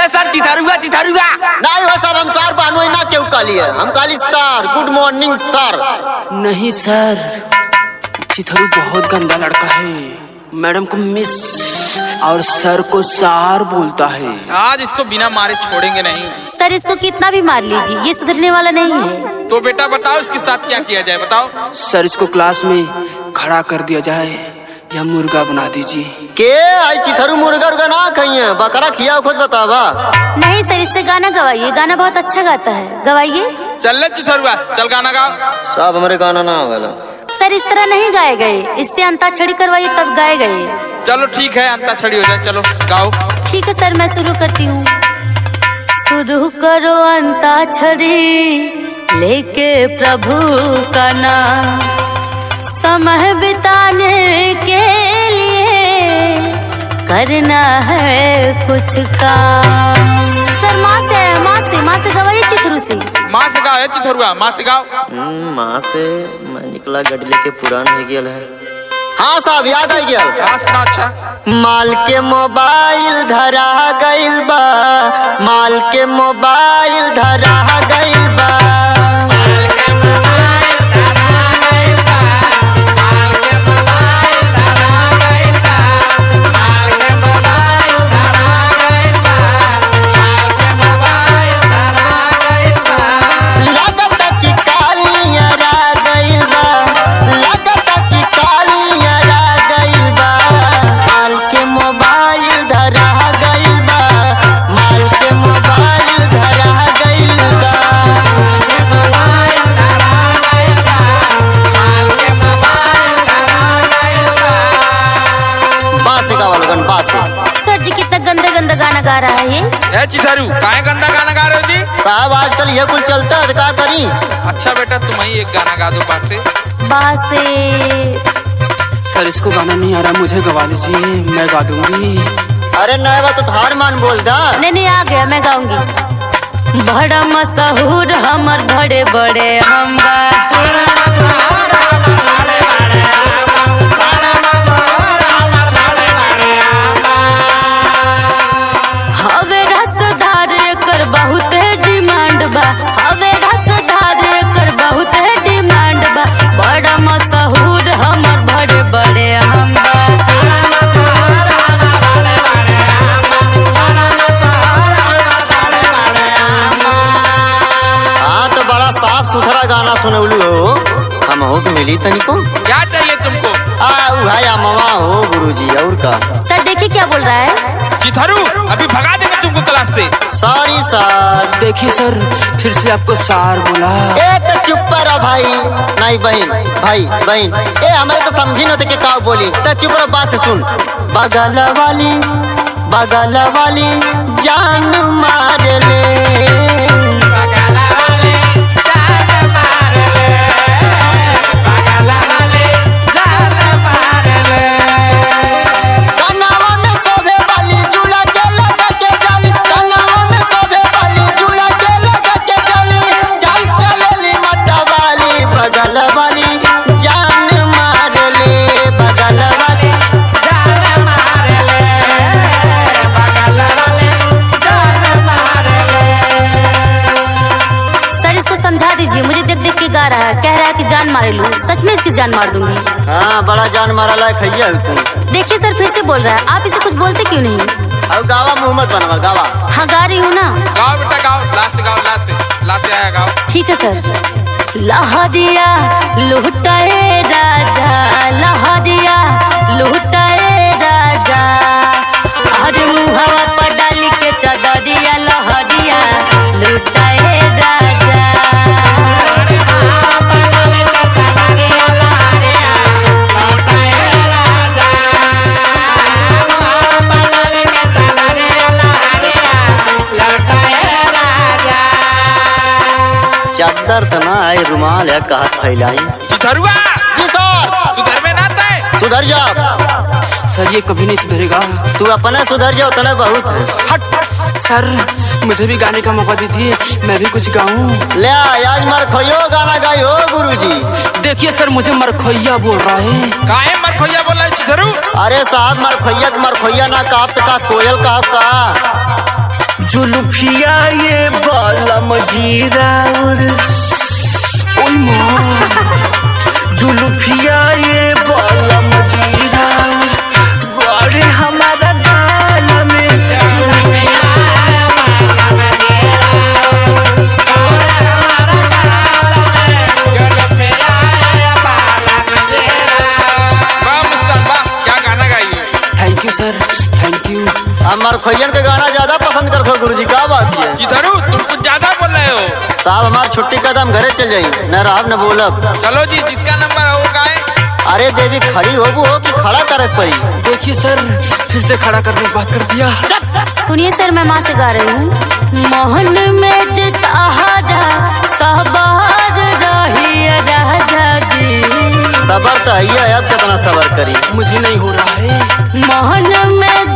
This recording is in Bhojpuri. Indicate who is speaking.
Speaker 1: ये सर चिथरुआ चिथरुआ
Speaker 2: नहीं हो सब हम सर बानो ना क्यों काली है हम काली सर गुड मॉर्निंग सर।
Speaker 1: नहीं सर चिथरू बहुत गंदा लड़का है, मैडम को मिस और सर को सार बोलता है।
Speaker 3: आज इसको बिना मारे छोड़ेंगे नहीं।
Speaker 4: सर इसको कितना भी मार लीजिए ये सुधरने वाला नहीं है।
Speaker 3: तो बेटा बताओ इसके साथ क्या किया जाए बताओ।
Speaker 1: सर इसको क्लास में खड़ा कर दिया जाए या मुर्गा बना दीजिए।
Speaker 2: के आई चिथरू मुर्गा उर्गा ना खाइए बकरा खिया खुद बतावा।
Speaker 4: नहीं सर इससे गाना गवाइए, गाना बहुत अच्छा गाता है, गवाइए।
Speaker 3: चल ले चिथरुआ चल गाना गाओ।
Speaker 2: सब हमारे गाना ना होगा
Speaker 4: सर इस तरह नहीं गाए गए, इससे अंताक्षरी करवाइए तब गाए गए।
Speaker 3: चलो ठीक है अंताक्षरी हो जाए, चलो गाओ।
Speaker 4: ठीक है सर मैं शुरू करती हूँ। शुरू करो अंताक्षरी लेके प्रभु का नाम, समय बिताने के लिए करना है कुछ काम। सर माँ से गवाइए चिथरू से।
Speaker 3: माँ से गाओ चिथरुआ माँ से गाओ।
Speaker 2: माँ से मैं निकला गड्डी लेके पुरान हो गया है। हाँ साहब याद आ गया।
Speaker 3: हाँ सुना अच्छा।
Speaker 2: माल के मोबाइल धरा गइल बा, माल के मोबाइल धरा गइल बा,
Speaker 4: सर जी कितना गंदा गंदा गाना गा रहा है ये।
Speaker 3: चिथरू काहे गंदा गाना गा रहे हो जी?
Speaker 2: साहब आजकल ये कुल चलता है क्या करी।
Speaker 3: अच्छा बेटा तुम ही एक गाना गा दो पास से।
Speaker 1: सर इसको गाना नहीं आ रहा, मुझे गवा लीजिए मैं गा दूंगी।
Speaker 2: अरे नया बात तो हार मान बोल दा।
Speaker 4: नहीं आ गया मैं गाऊंगी। बड़ा मशहूर हमर बड़े बड़े अम्बा, हवे रसदार कर बहुत डिमांड बा, हवे रसदार कर बहुत डिमांड बा, बड़ा मशहूर हमर बड़े बड़े अम्बा।
Speaker 2: हाँ तो बड़ा साफ सुथरा गाना सुनौलू हो, हम हो मिली तनिको।
Speaker 3: क्या चाहिए तुमको?
Speaker 2: उहाया मामा हो गुरुजी और का।
Speaker 4: सर देखिए क्या बोल रहा है।
Speaker 3: चिथरू अभी भगा देंगे तुमको क्लास से।
Speaker 2: सॉरी सर।
Speaker 1: देखिए सर फिर से आपको सार बोला।
Speaker 2: ए तो चुप रहो भाई। नहीं बहन ए हमारे तो समझी न के का बोली तो चुप रहो बात से सुन। बगल वाली जान मार ले,
Speaker 4: कह रहा है कि जान मारे लूं, सच में इसकी जान मार दूंगी।
Speaker 2: हाँ बड़ा जान मारा लायक है तुम।
Speaker 4: देखिए सर फिर से बोल रहा है, आप इसे कुछ बोलते क्यों नहीं?
Speaker 2: अब गावा मोहम्मद बनवा गावा।
Speaker 4: हाँ गा रही हूँ ना।
Speaker 3: गाओ बेटा गाओ, ला से आया गाओ।
Speaker 4: ठीक है सर। लहरिया लुटाए राजा, लहरिया लुटाए राजा, हर मुहावा पर डाली के चदरिया, लहरिया लुटाए राजा।
Speaker 2: चादर तो ना है रुमाल है कहा फैलाई।
Speaker 3: चिथरुआ
Speaker 2: जी सर।
Speaker 3: सुधर में ना आते।
Speaker 2: सुधर जा।
Speaker 1: सर ये कभी नहीं सुधरेगा।
Speaker 2: तू अपना सुधर जाओ तो बहुत है।
Speaker 1: हट सर मुझे भी गाने का मौका दीजिए, मैं भी कुछ गाऊं।
Speaker 2: ले आज मरखोइयो गाना गाई हो गुरुजी।
Speaker 1: देखिए सर मुझे मरखोइया बोल रहा है।
Speaker 3: काहे मरखोइया बोल रहा है चिथरू?
Speaker 2: अरे साहब मरखोइया ना कहा तो का कोयल कहा का।
Speaker 5: जुल्फिया ये बालम जीरा और ओय माँ जुल्फिया ये बालम जीरा और गोरे हमारा गाल में
Speaker 3: वाह मुस्कान वाह, क्या गाना गाई हो।
Speaker 1: Thank you sir, thank you.
Speaker 2: हमार खोयन के गाना ज्यादा पसंद करते हो गुरुजी, क्या बात है?
Speaker 3: चिथरू तुम कुछ ज्यादा बोल रहे हो।
Speaker 2: साहब हमार छुट्टी का दम घरे चल जाई, न रहब न बोलब।
Speaker 3: चलो जी, जिसका नंबर है वो गाए।
Speaker 2: अरे देवी खड़ी होबू हो कि खड़ा करक पड़ी?
Speaker 1: देखिए सर, फिर से खड़ा करने की बात कर दिया।
Speaker 4: सुनिए सर, मैं माँ से गा रही हूँ। मोहन में जिताहारा सहबार रही राजा जी।
Speaker 2: सबर तो है, अब कितना सबर करी।
Speaker 1: मुझे नहीं हो रहा है।
Speaker 4: मोहन में